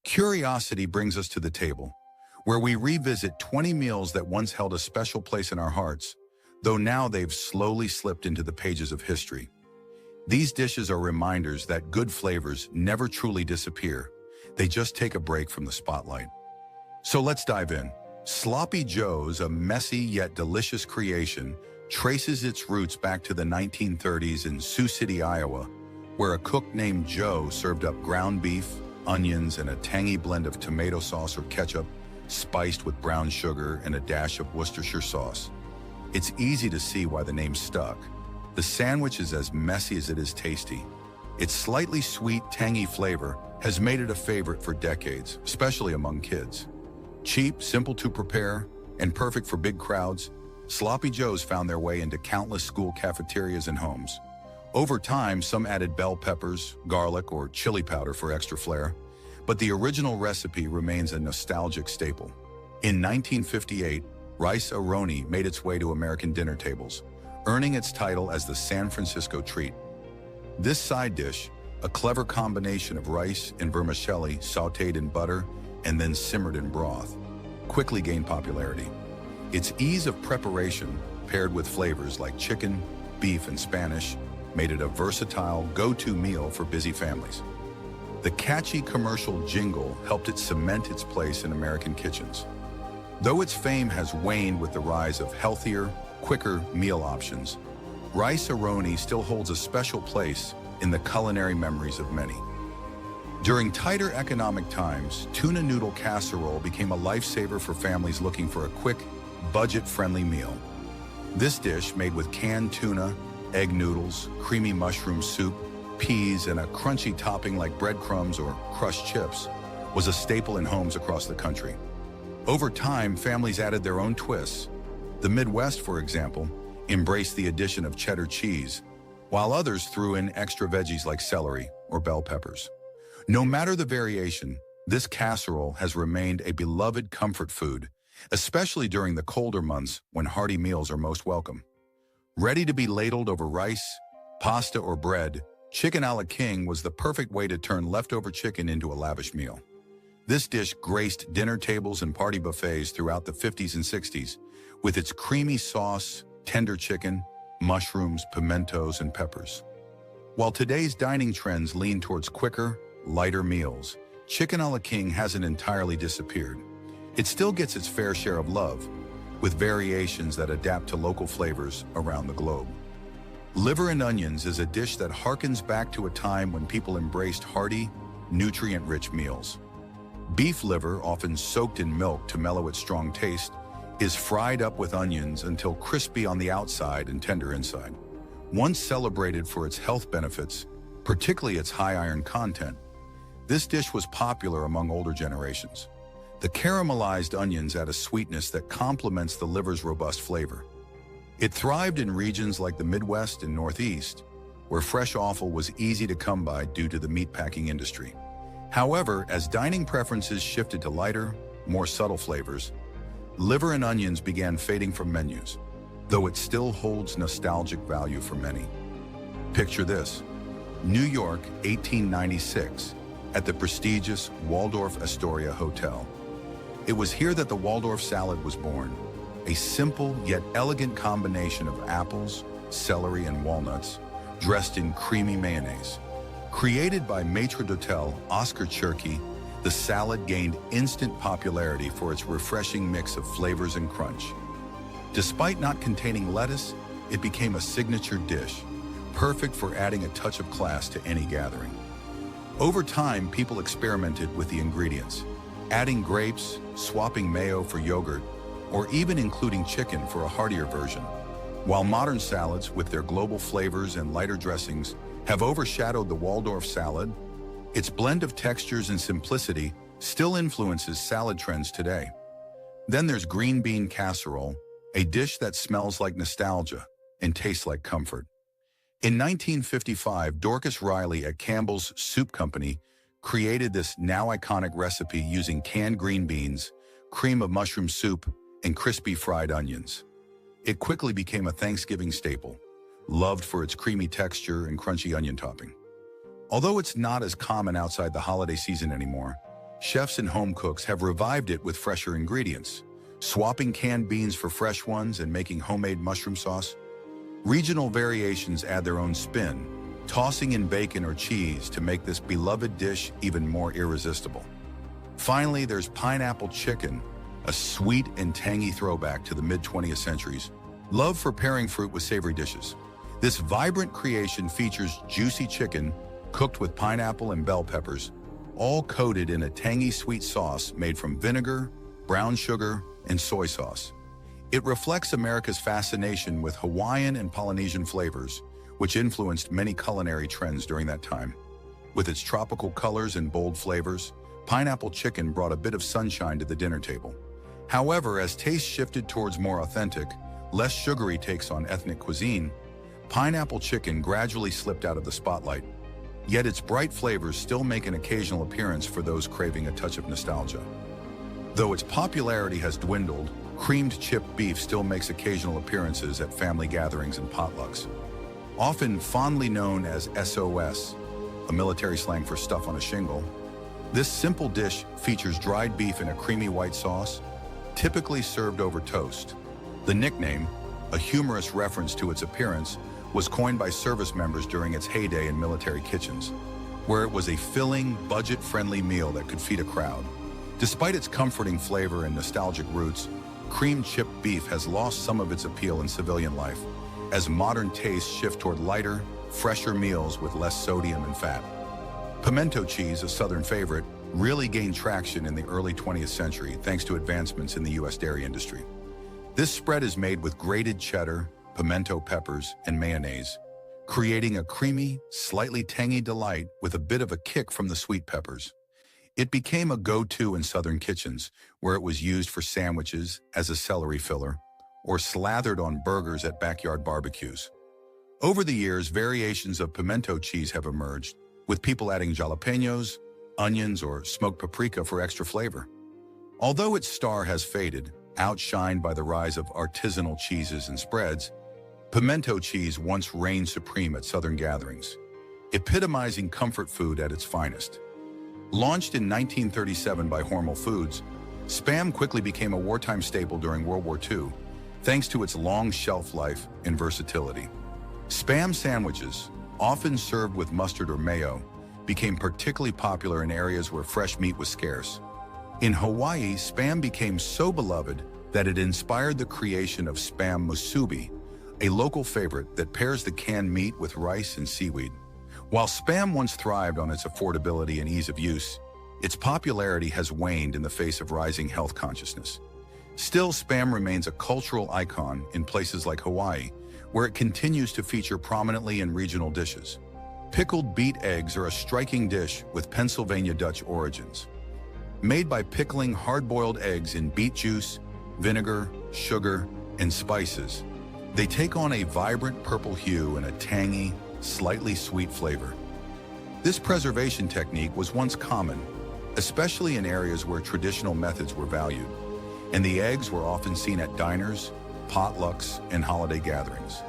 Curiosity brings us to the table, where we revisit 20 meals that once held a special place in our hearts, though now they've slowly slipped into the pages of history. These dishes are reminders that good flavors never truly disappear. They just take a break from the spotlight. So let's dive in. Sloppy Joe's, a messy yet delicious creation, traces its roots back to the 1930s in Sioux City, Iowa, where a cook named Joe served up ground beef, onions, and a tangy blend of tomato sauce or ketchup, spiced with brown sugar and a dash of Worcestershire sauce. It's easy to see why the name stuck. The sandwich is as messy as it is tasty. Its slightly sweet, tangy flavor has made it a favorite for decades, especially among kids. Cheap, simple to prepare, and perfect for big crowds, Sloppy Joe's found their way into countless school cafeterias and homes. Over time, some added bell peppers, garlic, or chili powder for extra flair, but the original recipe remains a nostalgic staple. In 1958, rice-a-roni made its way to American dinner tables, earning its title as the San Francisco treat. This side dish, a clever combination of rice and vermicelli sautéed in butter and then simmered in broth, quickly gained popularity. Its ease of preparation, paired with flavors like chicken, beef, and Spanish, made it a versatile go-to meal for busy families. The catchy commercial jingle helped it cement its place in American kitchens. Though its fame has waned with the rise of healthier, quicker meal options, rice-a-roni still holds a special place in the culinary memories of many. During tighter economic times, tuna noodle casserole became a lifesaver for families looking for a quick, budget-friendly meal. This dish, made with canned tuna, egg noodles, creamy mushroom soup, peas, and a crunchy topping like breadcrumbs or crushed chips, was a staple in homes across the country. Over time, families added their own twists. The Midwest, for example, embraced the addition of cheddar cheese, while others threw in extra veggies like celery or bell peppers. No matter the variation, this casserole has remained a beloved comfort food, especially during the colder months when hearty meals are most welcome. Ready to be ladled over rice, pasta, or bread, chicken a la king was the perfect way to turn leftover chicken into a lavish meal. This dish graced dinner tables and party buffets throughout the 50s and 60s, with its creamy sauce, tender chicken, mushrooms, pimentos, and peppers. While today's dining trends lean towards quicker, lighter meals, chicken a la king hasn't entirely disappeared. It still gets its fair share of love, with variations that adapt to local flavors around the globe. Liver and onions is a dish that harkens back to a time when people embraced hearty, nutrient-rich meals. Beef liver, often soaked in milk to mellow its strong taste, is fried up with onions until crispy on the outside and tender inside. Once celebrated for its health benefits, particularly its high iron content, this dish was popular among older generations. The caramelized onions add a sweetness that complements the liver's robust flavor. It thrived in regions like the Midwest and Northeast, where fresh offal was easy to come by due to the meatpacking industry. However, as dining preferences shifted to lighter, more subtle flavors, liver and onions began fading from menus, though it still holds nostalgic value for many. Picture this: New York, 1896, at the prestigious Waldorf Astoria Hotel. It was here that the Waldorf salad was born, a simple yet elegant combination of apples, celery, and walnuts, dressed in creamy mayonnaise. Created by maitre d'hotel Oscar Cherky, the salad gained instant popularity for its refreshing mix of flavors and crunch. Despite not containing lettuce, it became a signature dish, perfect for adding a touch of class to any gathering. Over time, people experimented with the ingredients, adding grapes, swapping mayo for yogurt, or even including chicken for a heartier version. While modern salads, with their global flavors and lighter dressings, have overshadowed the Waldorf salad, its blend of textures and simplicity still influences salad trends today. Then there's green bean casserole, a dish that smells like nostalgia and tastes like comfort. In 1955, Dorcas Riley at Campbell's Soup Company created this now iconic recipe using canned green beans, cream of mushroom soup, and crispy fried onions. It quickly became a Thanksgiving staple, loved for its creamy texture and crunchy onion topping. Although it's not as common outside the holiday season anymore, chefs and home cooks have revived it with fresher ingredients, swapping canned beans for fresh ones and making homemade mushroom sauce. Regional variations add their own spin, tossing in bacon or cheese to make this beloved dish even more irresistible. Finally, there's pineapple chicken, a sweet and tangy throwback to the mid-20th centuries. Love for pairing fruit with savory dishes. This vibrant creation features juicy chicken cooked with pineapple and bell peppers, all coated in a tangy sweet sauce made from vinegar, brown sugar, and soy sauce. It reflects America's fascination with Hawaiian and Polynesian flavors, which influenced many culinary trends during that time. With its tropical colors and bold flavors, pineapple chicken brought a bit of sunshine to the dinner table. However, as taste shifted towards more authentic, less sugary takes on ethnic cuisine, pineapple chicken gradually slipped out of the spotlight. Yet its bright flavors still make an occasional appearance for those craving a touch of nostalgia. Though its popularity has dwindled, creamed chipped beef still makes occasional appearances at family gatherings and potlucks. Often fondly known as SOS, a military slang for stuff on a shingle, this simple dish features dried beef in a creamy white sauce, typically served over toast. The nickname, a humorous reference to its appearance, was coined by service members during its heyday in military kitchens, where it was a filling, budget-friendly meal that could feed a crowd. Despite its comforting flavor and nostalgic roots, creamed chipped beef has lost some of its appeal in civilian life, as modern tastes shift toward lighter, fresher meals with less sodium and fat. Pimento cheese, a Southern favorite, really gained traction in the early 20th century thanks to advancements in the U.S. dairy industry. This spread is made with grated cheddar, pimento peppers, and mayonnaise, creating a creamy, slightly tangy delight with a bit of a kick from the sweet peppers. It became a go-to in Southern kitchens, where it was used for sandwiches as a celery filler, or slathered on burgers at backyard barbecues. Over the years, variations of pimento cheese have emerged, with people adding jalapenos, onions, or smoked paprika for extra flavor. Although its star has faded, outshined by the rise of artisanal cheeses and spreads, pimento cheese once reigned supreme at Southern gatherings, epitomizing comfort food at its finest. Launched in 1937 by Hormel Foods, Spam quickly became a wartime staple during World War II, thanks to its long shelf life and versatility. Spam sandwiches, often served with mustard or mayo, became particularly popular in areas where fresh meat was scarce. In Hawaii, Spam became so beloved that it inspired the creation of Spam musubi, a local favorite that pairs the canned meat with rice and seaweed. While Spam once thrived on its affordability and ease of use, its popularity has waned in the face of rising health consciousness. Still, Spam remains a cultural icon in places like Hawaii, where it continues to feature prominently in regional dishes. Pickled beet eggs are a striking dish with Pennsylvania Dutch origins. Made by pickling hard-boiled eggs in beet juice, vinegar, sugar, and spices, they take on a vibrant purple hue and a tangy, slightly sweet flavor. This preservation technique was once common, especially in areas where traditional methods were valued, and the eggs were often seen at diners, potlucks, and holiday gatherings.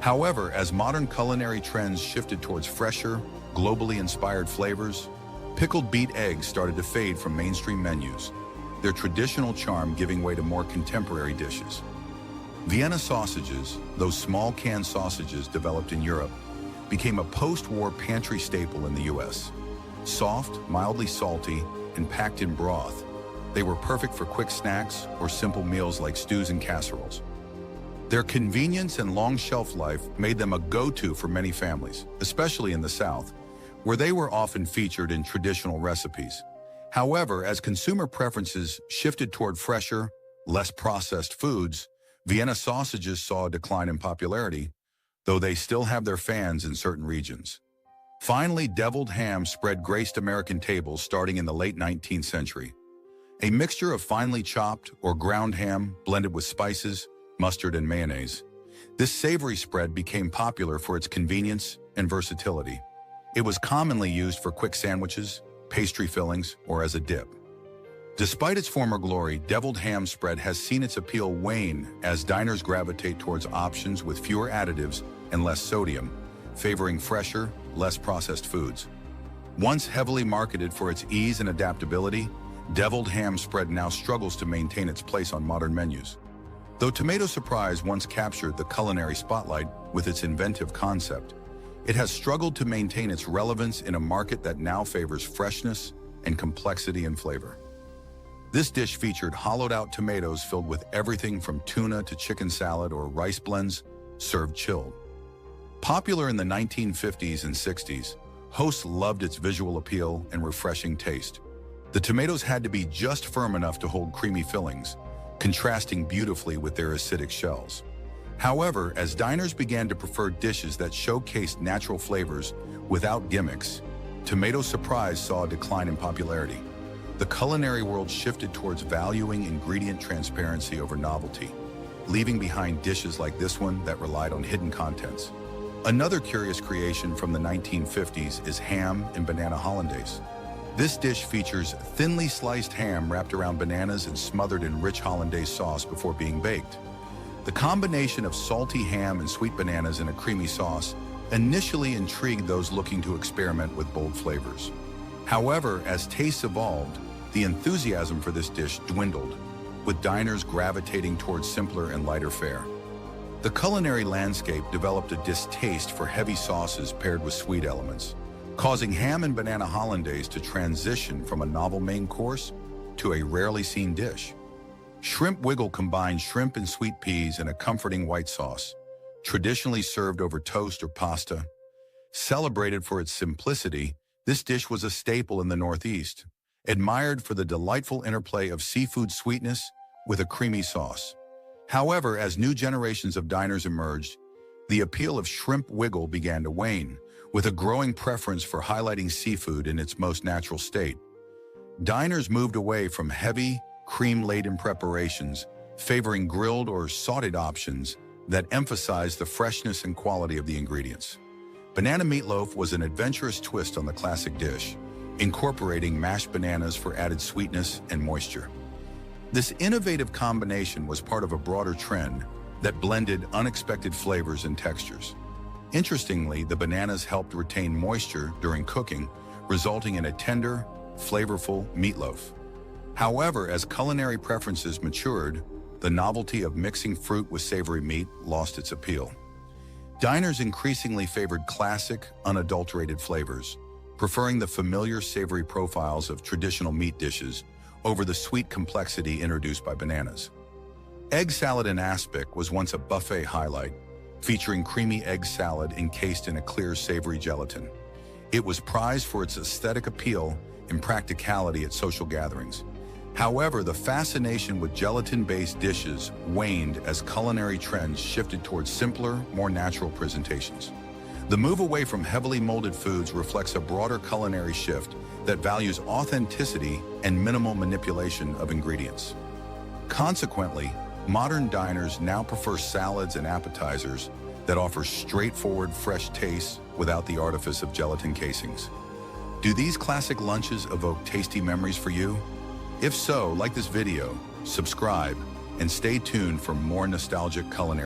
However, as modern culinary trends shifted towards fresher, globally inspired flavors, pickled beet eggs started to fade from mainstream menus, their traditional charm giving way to more contemporary dishes. Vienna sausages, those small canned sausages developed in Europe, became a post-war pantry staple in the U.S. Soft, mildly salty, and packed in broth, they were perfect for quick snacks or simple meals like stews and casseroles. Their convenience and long shelf life made them a go-to for many families, especially in the South, where they were often featured in traditional recipes. However, as consumer preferences shifted toward fresher, less processed foods, Vienna sausages saw a decline in popularity, though they still have their fans in certain regions. Finally, deviled ham spread graced American tables starting in the late 19th century. A mixture of finely chopped or ground ham blended with spices, mustard, and mayonnaise. This savory spread became popular for its convenience and versatility. It was commonly used for quick sandwiches, pastry fillings, or as a dip. Despite its former glory, deviled ham spread has seen its appeal wane as diners gravitate towards options with fewer additives and less sodium, favoring fresher, less processed foods. Once heavily marketed for its ease and adaptability, deviled ham spread now struggles to maintain its place on modern menus. Though Tomato Surprise once captured the culinary spotlight with its inventive concept, it has struggled to maintain its relevance in a market that now favors freshness and complexity in flavor. This dish featured hollowed-out tomatoes filled with everything from tuna to chicken salad or rice blends, served chilled. Popular in the 1950s and 60s, hosts loved its visual appeal and refreshing taste. The tomatoes had to be just firm enough to hold creamy fillings, contrasting beautifully with their acidic shells. However, as diners began to prefer dishes that showcased natural flavors without gimmicks, Tomato Surprise saw a decline in popularity. The culinary world shifted towards valuing ingredient transparency over novelty, leaving behind dishes like this one that relied on hidden contents. Another curious creation from the 1950s is ham and banana hollandaise. This dish features thinly sliced ham wrapped around bananas and smothered in rich hollandaise sauce before being baked. The combination of salty ham and sweet bananas in a creamy sauce initially intrigued those looking to experiment with bold flavors. However, as tastes evolved, the enthusiasm for this dish dwindled, with diners gravitating towards simpler and lighter fare. The culinary landscape developed a distaste for heavy sauces paired with sweet elements, causing ham and banana hollandaise to transition from a novel main course to a rarely seen dish. Shrimp wiggle combines shrimp and sweet peas in a comforting white sauce, traditionally served over toast or pasta. Celebrated for its simplicity, this dish was a staple in the Northeast, admired for the delightful interplay of seafood sweetness with a creamy sauce. However, as new generations of diners emerged, the appeal of shrimp wiggle began to wane, with a growing preference for highlighting seafood in its most natural state. Diners moved away from heavy, cream-laden preparations, favoring grilled or sautéed options that emphasized the freshness and quality of the ingredients. Banana meatloaf was an adventurous twist on the classic dish, incorporating mashed bananas for added sweetness and moisture. This innovative combination was part of a broader trend that blended unexpected flavors and textures. Interestingly, the bananas helped retain moisture during cooking, resulting in a tender, flavorful meatloaf. However, as culinary preferences matured, the novelty of mixing fruit with savory meat lost its appeal. Diners increasingly favored classic, unadulterated flavors, preferring the familiar savory profiles of traditional meat dishes over the sweet complexity introduced by bananas. Egg salad in aspic was once a buffet highlight, featuring creamy egg salad encased in a clear, savory gelatin. It was prized for its aesthetic appeal and practicality at social gatherings. However, the fascination with gelatin-based dishes waned as culinary trends shifted towards simpler, more natural presentations. The move away from heavily molded foods reflects a broader culinary shift that values authenticity and minimal manipulation of ingredients. Consequently, modern diners now prefer salads and appetizers that offer straightforward, fresh tastes without the artifice of gelatin casings. Do these classic lunches evoke tasty memories for you? If so, like this video, subscribe, and stay tuned for more nostalgic culinary